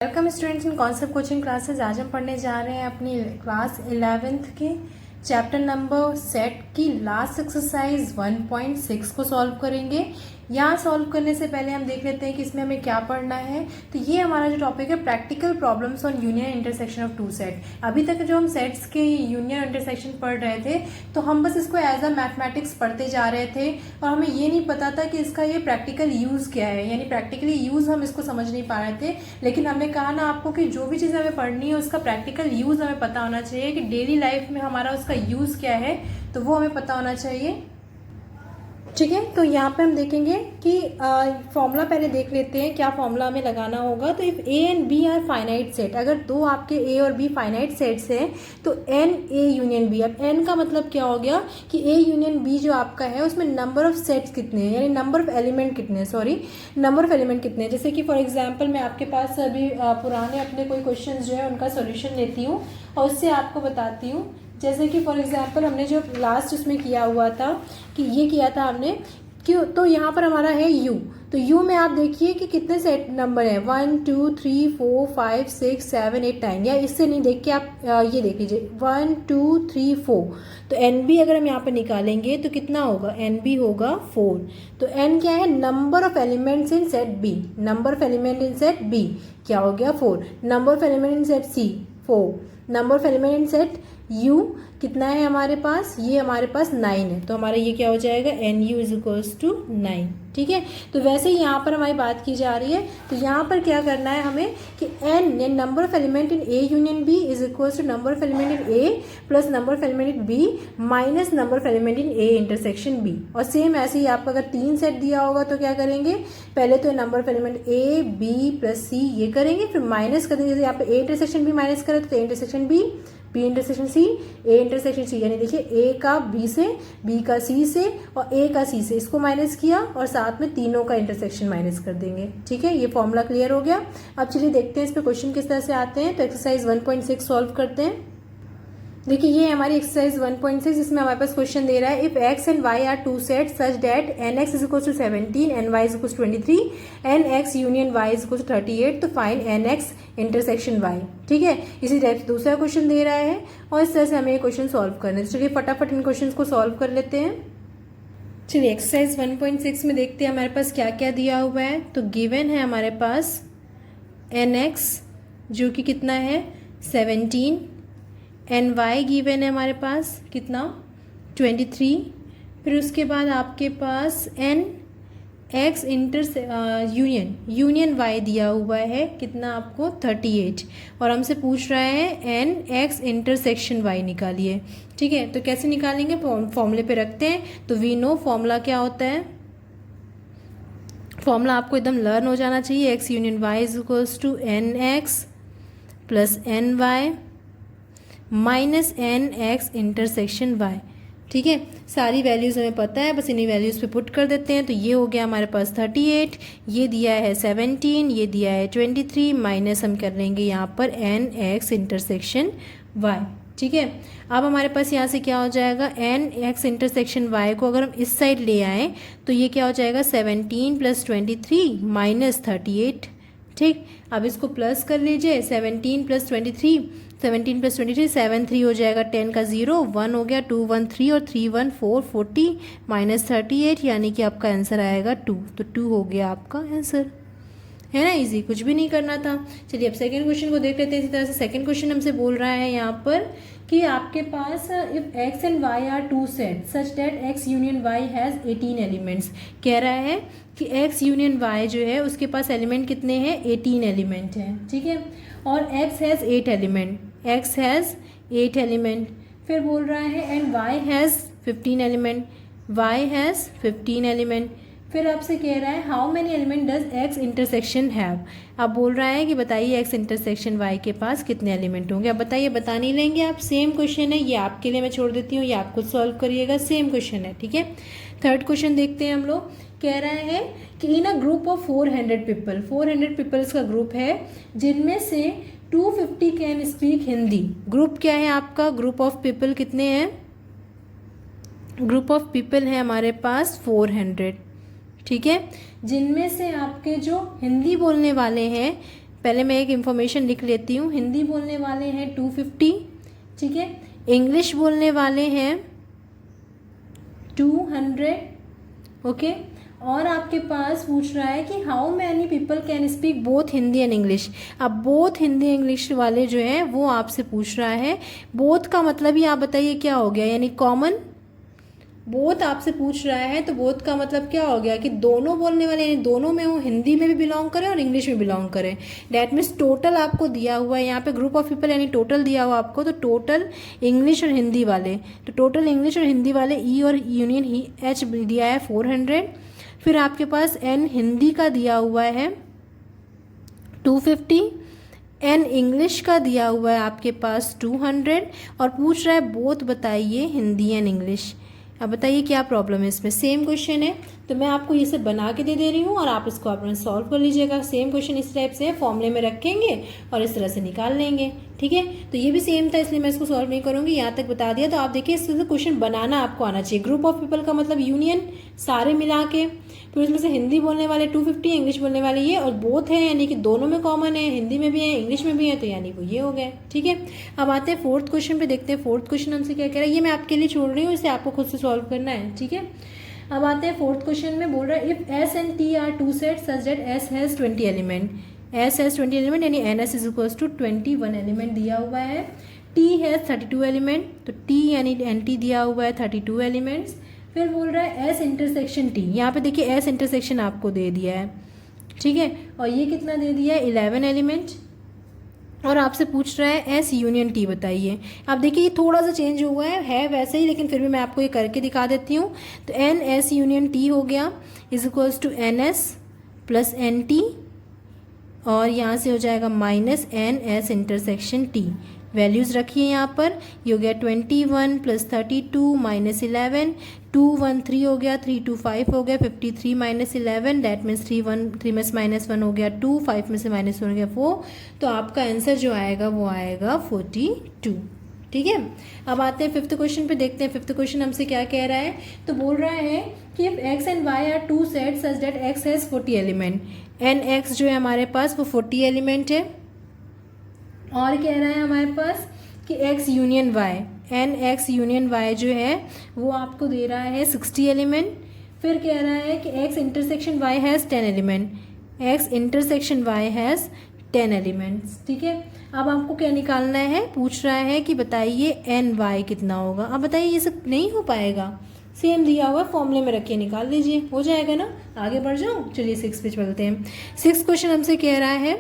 Welcome students in concept coaching classes. आज हम पढ़ने जा रहे हैं अपनी क्लास 11th के चैप्टर नंबर सेट की लास्ट एक्सरसाइज 1.6 को सॉल्व करेंगे। यहाँ सॉल्व करने से पहले हम देख लेते हैं कि इसमें हमें क्या पढ़ना है। तो ये हमारा जो टॉपिक है practical problems on union intersection of two set. अभी तक जो हम सेट्स के यूनियन इंटरसेक्शन पढ़ रहे थे तो हम बस इसको एज अ मैथमेटिक्स पढ़ते जा रहे थे और हमें ये नहीं पता था कि इसका ये प्रैक्टिकल यूज़ क्या है, यानी प्रैक्टिकली यूज़ हम इसको समझ नहीं पा रहे थे। लेकिन हमने कहा ना आपको कि जो भी चीज़ हमें पढ़नी है उसका प्रैक्टिकल यूज़ हमें पता होना चाहिए कि डेली लाइफ में हमारा उसका यूज़ क्या है, तो वो हमें पता होना चाहिए। ठीक है, तो यहाँ पे हम देखेंगे कि फॉर्मूला पहले देख लेते हैं क्या फॉर्मूला हमें लगाना होगा। तो if A and B are finite set, अगर दो आपके ए और बी फाइनाइट सेट्स हैं तो एन ए यूनियन बी। अब एन का मतलब क्या हो गया कि ए यूनियन बी जो आपका है उसमें नंबर ऑफ सेट्स कितने हैं, यानी नंबर ऑफ एलिमेंट कितने हैं, नंबर ऑफ एलिमेंट कितने हैं। जैसे कि फॉर एग्जाम्पल मैं आपके पास अभी पुराने अपने कोई क्वेश्चन जो है उनका सोल्यूशन लेती हूँ और उससे आपको बताती हूँ। जैसे कि फॉर एग्जांपल हमने जो लास्ट उसमें किया हुआ था कि ये किया था हमने क्यों, तो यहाँ पर हमारा है u। तो u में आप देखिए कि कितने सेट नंबर है 1 2 3 4 5 6 7 8 9, या इससे नहीं देख के आप ये देख लीजिए 1 2 3 4। तो एन बी अगर हम यहाँ पर निकालेंगे तो कितना होगा, एन बी होगा 4। तो एन क्या है, number of elements in set B. Number of element in set B क्या हो गया 4। Number of element in set C 4। Number of element in set u कितना है हमारे पास, ये हमारे पास 9 है। तो हमारा ये क्या हो जाएगा, N U is equals to 9। ठीक है, तो वैसे ही यहाँ पर हमारी बात की जा रही है। तो यहाँ पर क्या करना है हमें कि N number of element in A union B is equals to number of element in A plus number of element in B minus number of element in A intersection B. और सेम ऐसे ही आपको अगर 3 set दिया होगा तो क्या करेंगे, पहले तो number of element A B plus C ये करेंगे, फिर माइनस कर देंगे। जैसे यहाँ पे ए इंटरसेक्शन बी माइनस करें तो A intersection B, B intersection C, A intersection C, यानी देखिए ए का बी से, बी का सी से और ए का सी से, इसको माइनस किया और साथ में तीनों का इंटरसेक्शन माइनस कर देंगे। ठीक है, ये फॉर्मूला क्लियर हो गया। अब चलिए देखते हैं इस पे क्वेश्चन किस तरह से आते हैं। तो एक्सरसाइज 1.6 सॉल्व करते हैं। देखिए ये हमारी एक्सरसाइज 1.6, इसमें हमारे पास क्वेश्चन दे रहा है if x and y are two set such that N X is equal to 17 N Y is equal to 23 N X union y is equal to 38, तो find N X intersection y। ठीक है, इसी type से दूसरा question दे रहा है और इस तरह से हमें ये क्वेश्चन सॉल्व करना है। चलिए फटाफट इन क्वेश्चन को सॉल्व कर लेते हैं। चलिए एक्सरसाइज 1.6 में देखते हैं हमारे पास क्या क्या दिया हुआ है। तो गिवन है हमारे पास एन एक्स जो कि कितना है 17, एन वाई गिवन है हमारे पास कितना 23, फिर उसके बाद आपके पास एन एक्स यूनियन वाई दिया हुआ है कितना आपको 38, और हमसे पूछ रहा है एन एक्स इंटरसेक्शन वाई निकालिए। ठीक है, तो कैसे निकालेंगे, फॉर्मूले पे रखते हैं। तो वी नो फॉर्मूला क्या होता है, फॉर्मूला आपको एकदम लर्न हो जाना चाहिए। X union Y is equals to N X plus N Y minus N X intersection Y. ठीक है, सारी वैल्यूज़ हमें पता है, बस इन्हीं वैल्यूज़ पे पुट कर देते हैं। तो ये हो गया हमारे पास 38, ये दिया है 17, ये दिया है 23, माइनस हम कर लेंगे यहाँ पर एन एक्स इंटरसेक्शन वाई। ठीक है, अब हमारे पास यहाँ से क्या हो जाएगा, एन एक्स इंटरसेक्शन वाई को अगर हम इस साइड ले आएँ तो ये क्या हो जाएगा 17 प्लस 23 माइनस 38। ठीक, अब इसको प्लस कर लीजिए, 17 प्लस 23, 17 प्लस 23 7 3 हो जाएगा, 10 का 0 1 हो गया, 2 1 3 और 3 1 4 40 माइनस 38, यानी कि आपका आंसर आएगा 2। तो 2 हो गया आपका आंसर, है ना, इजी, कुछ भी नहीं करना था। चलिए अब सेकंड क्वेश्चन को देख लेते हैं। इसी तरह से सेकंड क्वेश्चन हमसे बोल रहा है यहाँ पर कि आपके पास if x and y are two set such that x union y has 18 elements. कह रहा है कि x यूनियन y जो है उसके पास एलिमेंट कितने हैं, 18 एलिमेंट हैं। ठीक है, और x has 8 element, x has 8 element. फिर बोल रहा है and y has 15 element, y has 15 element. फिर आपसे कह रहा है how many element does x intersection have. अब बोल रहा है कि बताइए x इंटरसेक्शन y के पास कितने एलिमेंट होंगे। अब बताइए, बता नहीं लेंगे आप, सेम क्वेश्चन है, ये आपके लिए मैं छोड़ देती हूँ, ये आप खुद सॉल्व करिएगा, सेम क्वेश्चन है। ठीक है, थर्ड क्वेश्चन देखते हैं हम लोग। कह रहा है कि in a group of 400 people, 400 peoples का ग्रुप है जिनमें से 250 कैन स्पीक हिंदी। ग्रुप क्या है आपका, ग्रुप ऑफ पीपल कितने हैं, ग्रुप ऑफ पीपल है हमारे पास 400। ठीक है, जिनमें से आपके जो हिंदी बोलने वाले हैं पहले मैं एक इन्फॉर्मेशन लिख लेती हूँ। हिंदी बोलने वाले हैं 250, ठीक है। इंग्लिश बोलने वाले हैं 200, ओके। और आपके पास पूछ रहा है कि how many people can speak both Hindi and English. अब बोथ हिंदी इंग्लिश वाले जो है वो आपसे पूछ रहा है। बोथ का मतलब ही आप बताइए क्या हो गया, यानी कॉमन। बोथ आपसे पूछ रहा है तो बोथ का मतलब क्या हो गया कि दोनों बोलने वाले, यानी दोनों में वो हिंदी में भी बिलोंग करें और इंग्लिश में बिलोंग करें। डैट मीन्स टोटल आपको दिया हुआ है यहाँ पे ग्रुप ऑफ पीपल, यानी टोटल दिया हुआ आपको, तो टोटल इंग्लिश और हिंदी वाले, तो टोटल इंग्लिश और हिंदी वाले ई और यूनियन ही एच दिया है 400। फिर आपके पास एन हिंदी का दिया हुआ है 250, एन इंग्लिश का दिया हुआ है आपके पास 200, और पूछ रहा है बोथ बताइए हिंदी एंड इंग्लिश। अब बताइए क्या प्रॉब्लम है इसमें। सेम क्वेश्चन है तो मैं आपको ये सब बना के दे रही हूँ और आप इसको अपने सॉल्व कर लीजिएगा। सेम क्वेश्चन इस टाइप से फॉर्मूले में रखेंगे और इस तरह से निकाल लेंगे, ठीक है। तो ये भी सेम था इसलिए मैं इसको सॉल्व नहीं करूँगी, यहाँ तक बता दिया। तो आप देखिए इससे क्वेश्चन बनाना आपको आना चाहिए। ग्रुप ऑफ पीपल का मतलब यूनियन, सारे मिला के। फिर उसमें से हिंदी बोलने वाले 250, इंग्लिश बोलने वाले ये, और बोथ है यानी कि दोनों में कॉमन है, हिंदी में भी है इंग्लिश में भी है, तो यानी वो ये हो गए, ठीक है। अब आते हैं फोर्थ क्वेश्चन पे, देखते हैं फोर्थ क्वेश्चन हमसे क्या कह रहा है। ये मैं आपके लिए छोड़ रही हूँ, इसे आपको खुद से सॉल्व करना है, ठीक है। अब आते हैं फोर्थ क्वेश्चन में, बोल रहा है if S and T are two set such that S has 20 element. S has 20 element यानी n S is equals to 21 element दिया हुआ है। टी हैज़ 32 एलिमेंट, तो टी यानी एन टी दिया हुआ है 32 एलिमेंट्स। फिर बोल रहा है एस इंटरसेक्शन टी, यहाँ पे देखिए एस इंटरसेक्शन आपको दे दिया है, ठीक है। और ये कितना दे दिया है 11 एलिमेंट। और आपसे पूछ रहा है एस यूनियन टी बताइए। अब देखिए ये थोड़ा सा चेंज हुआ है वैसे ही, लेकिन फिर भी मैं आपको ये करके दिखा देती हूँ। तो एन एस यूनियन टी हो गया is equals to N S plus N T, और यहाँ से हो जाएगा minus N S intersection T. Values रखिए यहाँ पर, ये हो गया 21 प्लस 32 माइनस 11, 2 1 3 हो गया, 3 2 5 हो गया, 53 माइनस 11 दैट मीन्स 3 में से -1 हो गया 2, 5 में से -1 हो गया 4। तो आपका आंसर जो आएगा वो आएगा 42, ठीक है। अब आते हैं फिफ्थ क्वेश्चन पे, देखते हैं फिफ्थ क्वेश्चन हमसे क्या कह रहा है। तो बोल रहा है कि if X and Y are two set such that X has 40 element. N X जो है हमारे पास वो 40 एलिमेंट है, और कह रहा है हमारे पास कि x union y, N X union y जो है वो आपको दे रहा है 60 एलिमेंट। फिर कह रहा है कि x intersection y has 10 element, x intersection y has 10 elements, ठीक है। अब आपको क्या निकालना है, पूछ रहा है कि बताइए एन वाई कितना होगा। अब बताइए ये सब नहीं हो पाएगा, सेम दिया हुआ फॉर्मूले में रखिए, निकाल लीजिए, हो जाएगा ना। आगे बढ़ जाओ, चलिए 6 पे चलते हैं। 6 क्वेश्चन हमसे कह रहा है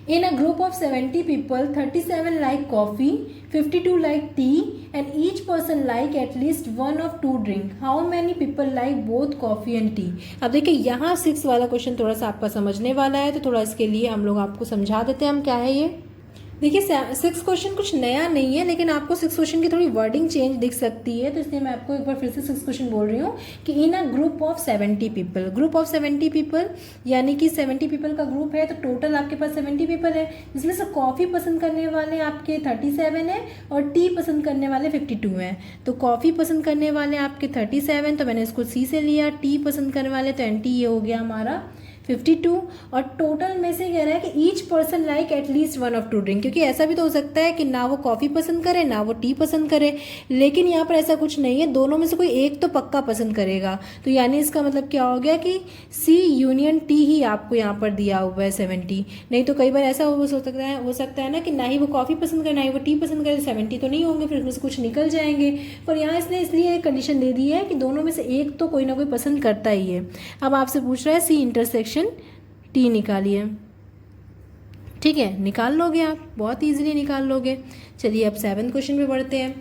in a group of 70 people 37 like coffee, 52 like tea and each person like at least one of two drink. How many people like both coffee and tea? अब देखिए यहाँ 6 वाला क्वेश्चन थोड़ा सा आपका समझने वाला है, तो थोड़ा इसके लिए हम लोग आपको समझा देते हैं हम क्या है ये। देखिए 6 क्वेश्चन कुछ नया नहीं है, लेकिन आपको 6 क्वेश्चन की थोड़ी वर्डिंग चेंज दिख सकती है, तो इसलिए मैं आपको एक बार फिर से 6 क्वेश्चन बोल रही हूँ कि in a group of 70 people, group of 70 people यानी कि 70 पीपल का ग्रुप है, तो टोटल आपके पास 70 पीपल है, जिसमें से कॉफ़ी पसंद करने वाले आपके 37 हैं और टी पसंद करने वाले 52 हैं। तो कॉफ़ी पसंद करने वाले आपके 37, तो मैंने इसको सी से लिया। टी पसंद करने वाले तो एन टी, ये हो गया हमारा 52। और टोटल में से कह रहा है कि each person like at least one of two drink, क्योंकि ऐसा भी तो हो सकता है कि ना वो कॉफ़ी पसंद करे ना वो टी पसंद करे, लेकिन यहाँ पर ऐसा कुछ नहीं है, दोनों में से कोई एक तो पक्का पसंद करेगा। तो यानी इसका मतलब क्या हो गया कि सी यूनियन टी ही आपको यहाँ पर दिया हुआ है 70। नहीं तो कई बार ऐसा हो सकता है ना कि ना ही वो कॉफ़ी पसंद करे ना ही वो टी पसंद करे, 70 तो नहीं होंगे, फिर उसमें से कुछ निकल जाएंगे। पर यहाँ इसने इसलिए एक कंडीशन दे दी है कि दोनों में से एक तो कोई ना कोई पसंद करता ही है। अब आपसे पूछ रहा है सी इंटरसेक्शन टी निकालिए, ठीक है, निकाल लोगे आप, बहुत इजीली निकाल लोगे। चलिए अब 7th क्वेश्चन पे बढ़ते हैं।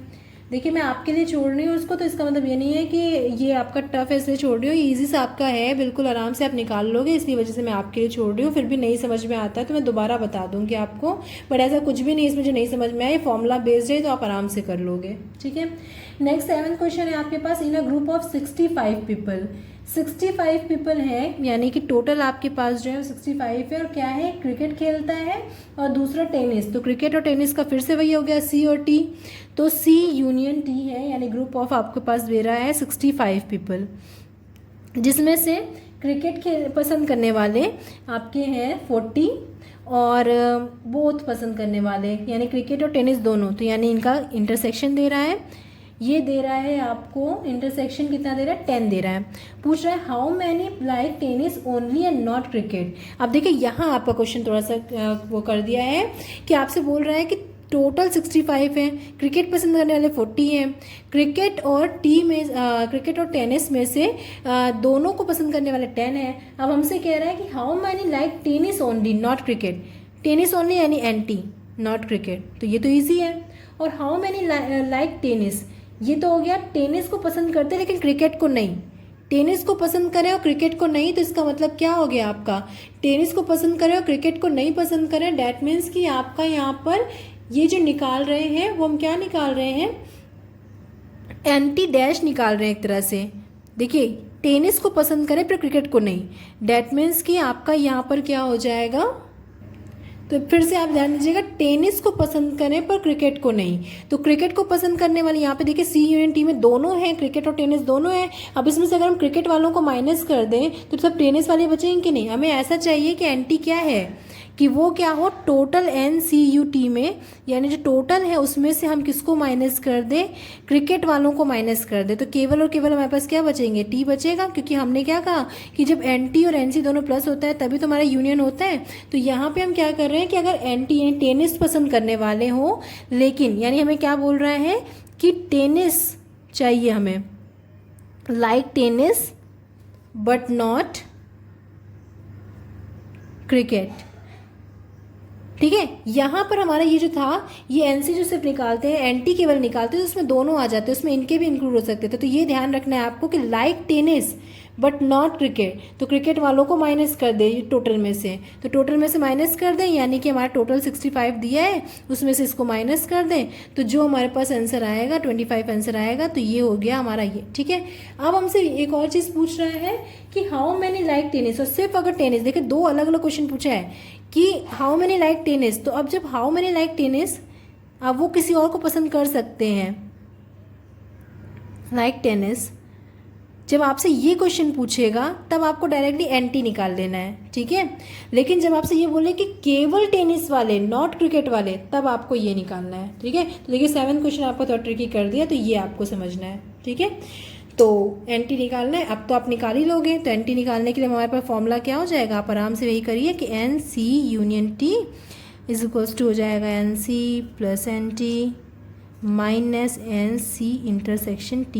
देखिए मैं आपके लिए छोड़ रही हूँ उसको, तो इसका मतलब ये नहीं है कि ये आपका टफ है इसलिए छोड़ रही हूँ, ईजी सा आपका है, बिल्कुल आराम से आप निकाल लोगे, इसलिए वजह से मैं आपके लिए छोड़ रही हूँ। फिर भी नहीं समझ में आता है तो मैं दोबारा बता दूँगी आपको, बट ऐसा कुछ भी नहीं इसमें जो नहीं समझ में आए, फॉर्मूला बेस्ड है तो आप आराम से कर लोगे, ठीक है। नेक्स्ट 7th क्वेश्चन है आपके पास, in a group of 65 people, 65 people है, यानी कि टोटल आपके पास जो है 65 है, और क्या है, क्रिकेट खेलता है और दूसरा टेनिस। तो क्रिकेट और टेनिस का फिर से वही हो गया सी और टी, तो सी यूनियन टी है, यानी ग्रुप ऑफ आपके पास दे रहा है 65 पीपल, जिसमें से क्रिकेट पसंद करने वाले आपके हैं 40 और बोथ पसंद करने वाले यानी क्रिकेट और टेनिस दोनों, तो यानी इनका इंटरसेक्शन दे रहा है। ये दे रहा है आपको इंटरसेक्शन कितना दे रहा है, 10 दे रहा है। पूछ रहा है how many like tennis only and not cricket. अब देखिए यहाँ आपका क्वेश्चन थोड़ा सा वो कर दिया है कि आपसे बोल रहा है कि टोटल 65 है, क्रिकेट पसंद करने वाले 40 हैं, क्रिकेट और क्रिकेट और टेनिस में से दोनों को पसंद करने वाले 10 हैं। अब हमसे कह रहा है कि how many like tennis only not cricket, tennis only यानी एंटी, नॉट क्रिकेट, तो ये तो ईजी है। और हाउ मैनी लाइक टेनिस, ये तो हो गया टेनिस को पसंद करते लेकिन क्रिकेट को नहीं, टेनिस को पसंद करें और क्रिकेट को नहीं, तो इसका मतलब क्या हो गया आपका, टेनिस को पसंद करें और क्रिकेट को नहीं पसंद करें। डैट मीन्स कि आपका यहाँ पर ये जो निकाल रहे हैं वो हम क्या निकाल रहे हैं, एंटी डैश निकाल रहे हैं एक तरह से। देखिए टेनिस को पसंद करें पर क्रिकेट को नहीं, डैट मीन्स कि आपका यहाँ पर क्या हो जाएगा, तो फिर से आप ध्यान दीजिएगा, टेनिस को पसंद करें पर क्रिकेट को नहीं। तो क्रिकेट को पसंद करने वाले यहाँ पे देखिए सी यूनियन टी में दोनों हैं, क्रिकेट और टेनिस दोनों हैं। अब इसमें से अगर हम क्रिकेट वालों को माइनस कर दें तो सब टेनिस वाले बचेंगे कि नहीं। हमें ऐसा चाहिए कि एंटी क्या है कि वो क्या हो, टोटल NCUT में यानी जो टोटल है उसमें से हम किसको माइनस कर दें, क्रिकेट वालों को माइनस कर दें। तो केवल और केवल हमारे पास क्या बचेंगे, टी बचेगा, क्योंकि हमने क्या कहा कि जब NT और NC दोनों प्लस होता है तभी तो हमारा यूनियन होता है। तो यहाँ पे हम क्या कर रहे हैं कि अगर NT यानी टेनिस पसंद करने वाले हो, लेकिन यानी हमें क्या बोल रहा है कि टेनिस चाहिए हमें, like tennis but not cricket, ठीक है। यहाँ पर हमारा ये जो था, ये NC जो सिर्फ निकालते हैं, NT केवल निकालते हैं, तो उसमें दोनों आ जाते हैं, उसमें इनके भी इंक्लूड हो सकते थे। तो ये ध्यान रखना है आपको कि like tennis but not cricket, तो क्रिकेट वालों को माइनस कर दे टोटल में से, तो टोटल में से माइनस कर दें, यानी कि हमारा टोटल 65 दिया है उसमें से इसको माइनस कर दें, तो जो हमारे पास आंसर आएगा 25 आंसर आएगा। तो ये हो गया हमारा ये, ठीक है। अब हमसे एक और चीज़ पूछ रहा है कि हाउ मैनी लाइक टेनिस, और सिर्फ अगर टेनिस, देखिए दो अलग अलग क्वेश्चन पूछा है कि हाउ मैनी लाइक टेनिस, तो अब जब हाउ मैनी लाइक टेनिस, अब वो किसी और को पसंद कर सकते हैं लाइक टेनिस। जब आपसे ये क्वेश्चन पूछेगा तब आपको डायरेक्टली NT निकाल लेना है, ठीक है। लेकिन जब आपसे ये बोले कि केवल टेनिस वाले नॉट क्रिकेट वाले, तब आपको ये निकालना है, ठीक है। तो देखिए 7 क्वेश्चन आपको थोड़ा ट्रिकी कर दिया, तो ये आपको समझना है, ठीक है। तो NT निकालना है, अब तो आप निकाल ही लोगे। तो NT निकालने के लिए हमारे पास फॉर्मूला क्या हो जाएगा, आप आराम से वही करिए कि NC union T is equals to हो जाएगा NC plus NT minus NC intersection T।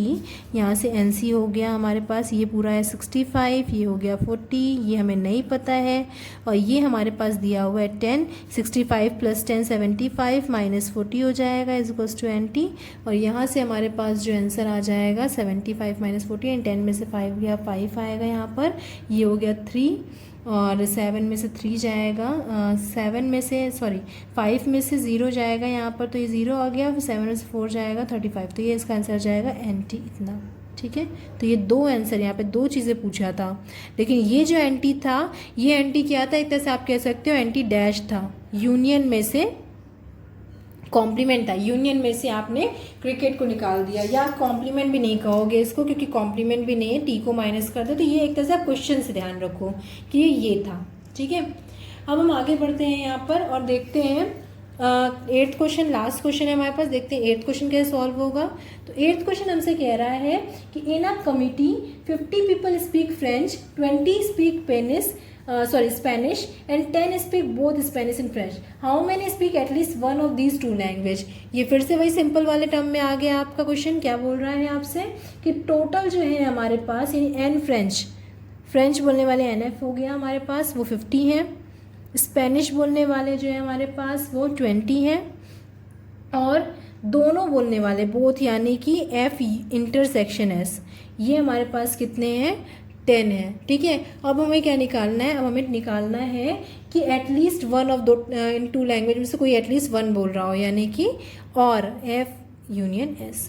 यहाँ से NC हो गया हमारे पास, ये पूरा है 65, ये हो गया 40, ये हमें नहीं पता है, और ये हमारे पास दिया हुआ है 10, 65 प्लस 10 75 माइनस 40 हो जाएगा इज इक्वल्स टू NT। और यहाँ से हमारे पास जो आंसर आ जाएगा 75 माइनस 40 एंड 10 में से 5 गया, 5 आएगा यहाँ पर, ये हो गया 3, और 7 में से 3 जाएगा, 7 में से 5 में से 0 जाएगा यहाँ पर, तो ये 0 आ गया, फिर 7 में से 4 जाएगा 35, तो ये इसका आंसर जाएगा NT इतना, ठीक है। तो ये दो आंसर, यहाँ पे दो चीज़ें पूछा था, लेकिन ये जो NT था, ये NT क्या था, एक तरह से आप कह सकते हो NT डैश था, यूनियन में से कॉम्प्लीमेंट था, यूनियन में से आपने क्रिकेट को निकाल दिया, या कॉम्प्लीमेंट भी नहीं कहोगे इसको क्योंकि कॉम्प्लीमेंट भी नहीं है, T को माइनस कर दो। तो ये एक तरह से आप क्वेश्चन से ध्यान रखो कि ये था, ठीक है। अब हम आगे बढ़ते हैं यहाँ पर और देखते हैं 8th क्वेश्चन, लास्ट क्वेश्चन है हमारे पास, देखते हैं 8th क्वेश्चन कैसे सॉल्व होगा। तो 8th क्वेश्चन हमसे कह रहा है कि in a committee 50 people speak French, 20 speak Spanish and 10 speak both Spanish and French. How many speak at least one of these two language? ये फिर से वही सिंपल वाले टर्म में आ गया आपका क्वेश्चन। क्या बोल रहा है आपसे कि टोटल जो है हमारे पास यानी N फ्रेंच बोलने वाले NF हो गया हमारे पास, वो 50 हैं, स्पेनिश बोलने वाले जो है हमारे पास वो 20 हैं, और दोनों बोलने वाले बोथ यानी कि F इंटरसेक्शन S ये हमारे पास कितने हैं, 10 है, ठीक है। अब हमें क्या निकालना है, अब हमें निकालना है कि एटलीस्ट वन ऑफ दो इन टू लैंग्वेज में से कोई एटलीस्ट वन बोल रहा हो, यानी कि और F यूनियन S,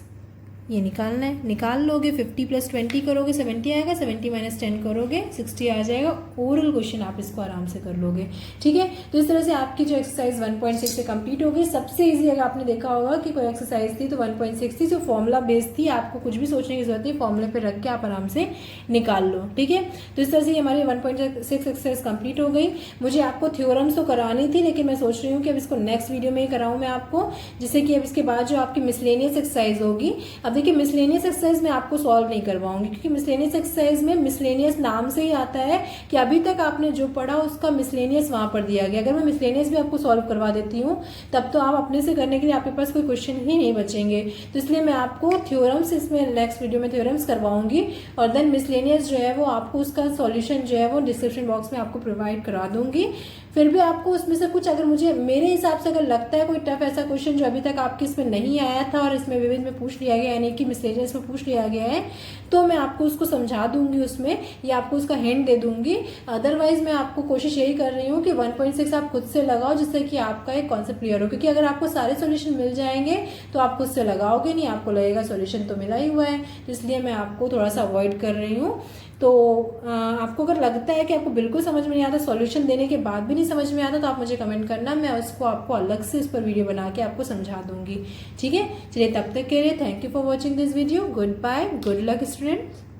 ये निकालना है, निकाल लोगे। 50 + 20 करोगे 70 आएगा, 70 - 10 करोगे 60 आ जाएगा। ओरल क्वेश्चन आप इसको आराम से कर लोगे, ठीक है। तो इस तरह से आपकी जो एक्सरसाइज 1.6 से कंप्लीट हो गई। सबसे ईजी अगर आपने देखा होगा कि कोई एक्सरसाइज थी तो 1.6 थी, जो फॉर्मूला बेस्ड थी, आपको कुछ भी सोचने की जरूरत नहीं, फॉर्मूले पे रख के आप आराम से निकाल लो, ठीक है। तो इस तरह से हमारी 1.6 एक्सरसाइज कंप्लीट हो गई। मुझे आपको थ्योरम्स तो करानी थी, लेकिन मैं सोच रही हूँ कि अब इसको नेक्स्ट वीडियो में ही कराऊँ मैं आपको, जिससे कि अब इसके बाद जो आपकी मिसलेनियस एक्सरसाइज होगी। अब देखिए मिसलेनियस एक्सरसाइज मैं आपको सॉल्व नहीं करवाऊंगी, क्योंकि मिसलेनियस एक्सरसाइज में मिसलेनियस नाम से ही आता है कि अभी तक आपने जो पढ़ा उसका मिसलेनियस वहां पर दिया गया। अगर मैं मिसलेनियस भी आपको सॉल्व करवा देती हूँ तब तो आप अपने से करने के लिए आपके पास कोई क्वेश्चन ही नहीं बचेंगे। तो इसलिए मैं आपको थ्योरम्स इसमें नेक्स्ट वीडियो में थ्योरम्स करवाऊंगी, और देन मिसलेनियस जो है वो आपको उसका सॉल्यूशन जो है वो डिस्क्रिप्शन बॉक्स में आपको प्रोवाइड करा दूंगी। फिर भी आपको उसमें से कुछ, अगर मुझे मेरे हिसाब से अगर लगता है कोई टफ ऐसा क्वेश्चन जो अभी तक आपके इसमें नहीं आया था और इसमें विविध में पूछ लिया गया, यानी कि मिसलेनियस में पूछ लिया गया है, तो मैं आपको उसको समझा दूंगी उसमें, या आपको उसका हिंट दे दूंगी। अदरवाइज मैं आपको कोशिश यही कर रही हूँ कि 1.6 आप खुद से लगाओ, जिससे कि आपका एक कॉन्सेप्ट क्लियर हो। क्योंकि अगर आपको सारे सोल्यूशन मिल जाएंगे तो आप खुद से लगाओगे नहीं, आपको लगेगा सोल्यूशन तो मिला ही हुआ है। तो इसलिए मैं आपको थोड़ा सा अवॉइड कर रही हूँ। तो आपको अगर लगता है कि आपको बिल्कुल समझ में नहीं आता, सॉल्यूशन देने के बाद भी नहीं समझ में आता, तो आप मुझे कमेंट करना, मैं उसको आपको अलग से इस पर वीडियो बना के आपको समझा दूंगी, ठीक है। चलिए तब तक के लिए thank you for watching this video. Goodbye, good luck student.